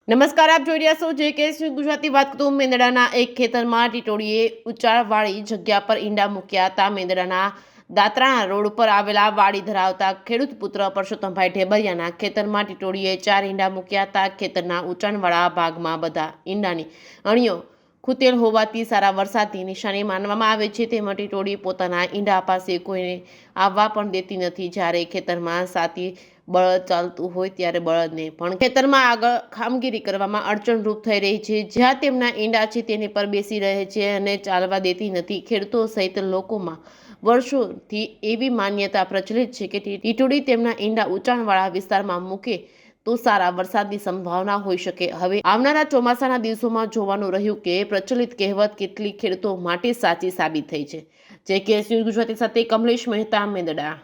નમસ્કાર, આપ જોઈ રહ્યા છો JKS ન્યૂઝ ગુજરાતી. વાત કરું મેંદડાના એક ખેતરમાં ટીટોળીએ ઊંચાણવાળી જગ્યા પર ઈંડા મૂક્યા હતા. મેંદડાના દાત્રાણા રોડ પર આવેલા વાડી ધરાવતા ખેડૂત પુત્ર પરસોત્તમભાઈ ઢેબરિયાના ખેતરમાં ટીટોળીએ 4 ઈંડા મૂક્યા હતા. ખેતરના ઊંચાણવાળા ભાગમાં બધા ઈંડાની અણીઓ ખૂતેલ હોવાથી સારા વરસાદની નિશાની માનવામાં આવે છે. તેમાં ટીટોળી પોતાના ઈંડા પાસે કોઈને આવવા પણ દેતી નથી. જ્યારે ખેતરમાં સાથી બળદ ચાલતું હોય ત્યારે બળદને પણ ખેતરમાં આગળ કામગીરી કરવામાં અડચણરૂપ થઈ રહી છે. જ્યાં તેમના ઈંડા છે તેની પર બેસી રહે છે અને ચાલવા દેતી નથી. ખેડૂતો સહિત લોકોમાં વર્ષોથી એવી માન્યતા પ્રચલિત છે કે ટીટોળી તેમના ઈંડા ઊંચાણવાળા વિસ્તારમાં મૂકે તો સારા વરસાદની સંભાવના હોઈ શકે. હવે આવનારા ચોમાસાના દિવસોમાં જોવાનું રહ્યું કે પ્રચલિત કહેવત કેટલી ખેડૂતો માટે સાચી સાબિત થઈ છે. JKS ન્યૂઝ ગુજરાતી સાથે કમલેશ મહેતા, મેંદડા.